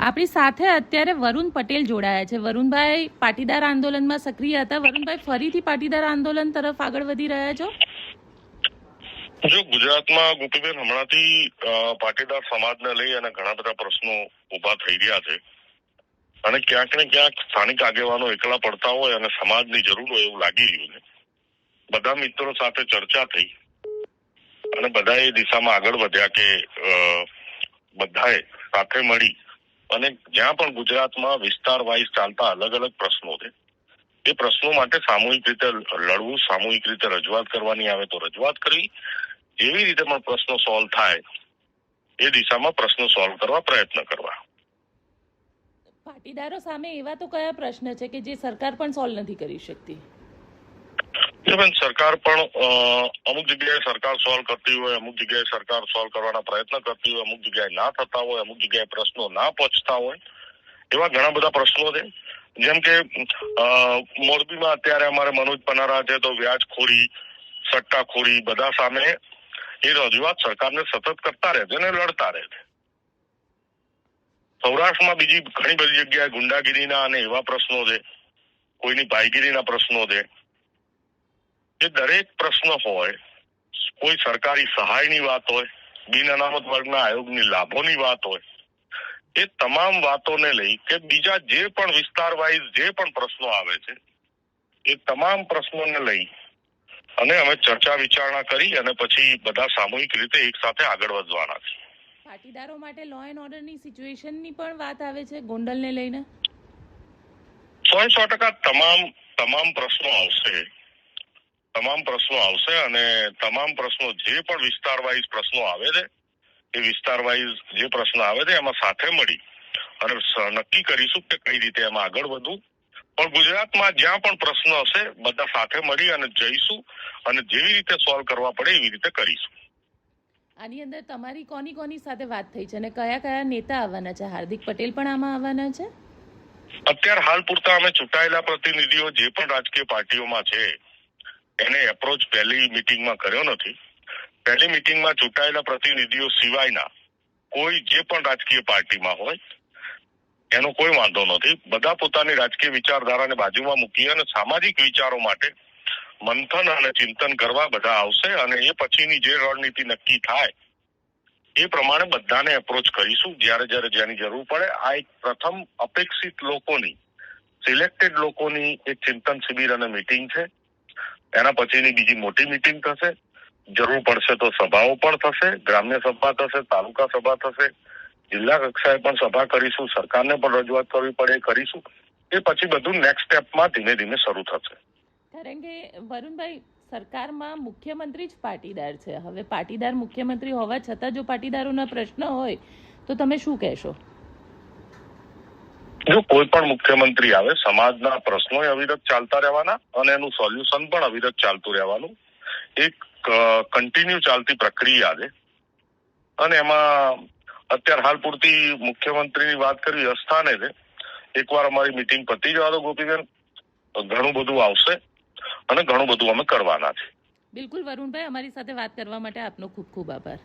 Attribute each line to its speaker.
Speaker 1: આપણી સાથે અત્યારે વરુણ પટેલ જોડાયા છે. વરુણભાઈ પાટીદાર આંદોલનમાં સક્રિય હતા. વરુણભાઈ ફરીથી પાટીદાર આંદોલન તરફ આગળ વધી રહ્યા છો?
Speaker 2: જો ગુજરાતમાં ગોપીબેન હમણાંથી પાટીદાર સમાજને લઈ અને ઘણા બધા પ્રશ્નો ઉભા થઈ રહ્યા છે અને ક્યાંક ને ક્યાંક સ્થાનિક આગેવાનો એકલા પડતા હોય અને સમાજની જરૂર હોય એવું લાગી રહ્યું છે. બધા મિત્રો સાથે ચર્ચા થઈ અને બધા એ દિશામાં આગળ વધ્યા કે બધાએ સાથે મળી અને જ્યાં પણ ગુજરાતમાં વિસ્તાર વાઇઝ ચાલતા અલગ અલગ પ્રશ્નો છે એ પ્રશ્નો માટે સામૂહિક રીતે લડવું, સામૂહિક રીતે રજૂઆત કરવાની આવે તો રજૂઆત કરવી, જેવી રીતે પણ પ્રશ્નો સોલ્વ થાય એ દિશામાં પ્રશ્નો સોલ્વ કરવા પ્રયત્ન કરવા.
Speaker 1: પાટીદારો સામે એવા તો કયા પ્રશ્ન છે કે જે સરકાર પણ સોલ્વ નથી કરી શકતી?
Speaker 2: સરકાર પણ અમુક જગ્યાએ સરકાર સોલ્વ કરતી હોય, અમુક જગ્યાએ સરકાર સોલ્વ કરવાના પ્રયત્ન કરતી હોય, અમુક જગ્યાએ ના થતા હોય, અમુક જગ્યાએ પ્રશ્નો ના પહોંચતા હોય, એવા ઘણા બધા પ્રશ્નો છે. જેમ કે મોરબીમાં અત્યારે અમારે મનોજ પનારા છે તો વ્યાજખોરી, સટ્ટાખોરી બધા સામે એ રજૂઆત સરકારને સતત કરતા રહે છે અને લડતા રહે છે. સૌરાષ્ટ્રમાં બીજી ઘણી બધી જગ્યાએ ગુંડાગીરીના અને એવા પ્રશ્નો છે, કોઈની ભાઈગીરીના પ્રશ્નો છે. એ દરેક પ્રશ્ન હોય, કોઈ સરકારી સહાયની વાત હોય, બિન અનામત વર્ગના આયોગની લાભોની વાત હોય, એ તમામ વાતોને લઈ કે બીજા જે પણ વિસ્તાર વાઇઝ જે પણ પ્રશ્નો આવે છે એ તમામ પ્રશ્નોને લઈ અને અમે ચર્ચા વિચારણા કરી અને પછી બધા સામૂહિક રીતે એક સાથે આગળ વધવાના છે.
Speaker 1: પાટીદારો માટે લો એન્ડ ઓર્ડરની સિચ્યુએશનની પણ વાત આવે છે ગોંડલને લઈને?
Speaker 2: 100% તમામ પ્રશ્નો આવશે. તમામ પ્રશ્નો આવશે અને તમામ પ્રશ્નો જે પણ વિસ્તાર વાઇઝ પ્રશ્નો આવે છે એ વિસ્તાર વાઇઝ જે પ્રશ્ન આવે છે એમાં સાથે મળી અને નક્કી કરીશું કે કઈ રીતે એમાં આગળ વધવું. પણ ગુજરાતમાં જ્યાં પણ પ્રશ્ન હશે બધા સાથે મળી અને જઈશું અને જેવી રીતે સોલ્વ કરવા પડે એવી રીતે કરીશું.
Speaker 1: આની અંદર તમારી કોની સાથે વાત થઈ છે અને કયા કયા નેતા આવવાના છે? હાર્દિક પટેલ પણ આમાં આવવાના છે?
Speaker 2: અત્યારે હાલ પૂરતા અમે ચૂંટાયેલા પ્રતિનિધિઓ જે પણ રાજકીય પાર્ટીઓમાં છે એને એપ્રોચ પહેલી મીટિંગમાં કર્યો નથી. પહેલી મીટિંગમાં ચૂંટાયેલા પ્રતિનિધિઓ સિવાયના કોઈ જે પણ રાજકીય પાર્ટીમાં હોય એનો કોઈ વાંધો નથી. બધા પોતાની રાજકીય વિચારધારાને બાજુમાં મૂકી અને સામાજિક વિચારો માટે મંથન અને ચિંતન કરવા બધા આવશે અને એ પછીની જે રણનીતિ નક્કી થાય એ પ્રમાણે બધાને એપ્રોચ કરીશું જ્યારે જેની જરૂર પડે. આ એક પ્રથમ અપેક્ષિત લોકોની, સિલેક્ટેડ લોકોની એક ચિંતન શિબિર અને મીટિંગ છે. એના પછીની બીજી મોટી મીટિંગ થશે. જરૂર પડશે તો સભાઓ પણ થશે, ગ્રામ્ય સભા થશે, તાલુકા સભા થશે, જિલ્લા કક્ષાએ પણ સભા કરીશું, સરકારને પણ રજૂઆત કરવી પડે કરીશું. એ પછી બધું નેક્સ્ટ સ્ટેપમાં ધીમે ધીમે શરૂ થશે.
Speaker 1: કારણ કે વરુણભાઈ, સરકારમાં મુખ્યમંત્રી જ પાટીદાર છે. હવે પાટીદાર મુખ્યમંત્રી હોવા છતાં જો પાટીદારોના પ્રશ્ન હોય તો તમે શું કહેશો?
Speaker 2: જો કોઈ પણ મુખ્યમંત્રી આવે, સમાજના પ્રશ્નો અવિરત ચાલતા રહેવાના અને એનું સોલ્યુશન પણ અવિરત ચાલતું રહેવાનું. એક કન્ટિન્યુ ચાલતી પ્રક્રિયા છે અને એમાં અત્યારે હાલ પૂરતી મુખ્યમંત્રીની વાત કરવી અસ્થાને છે. એકવાર અમારી મીટિંગ પતી જવા દો ગોપીબેન, ઘણું બધું આવશે અને ઘણું બધું અમે કરવાના છે.
Speaker 1: બિલકુલ વરુણભાઈ, અમારી સાથે વાત કરવા માટે આપનો ખૂબ ખૂબ આભાર.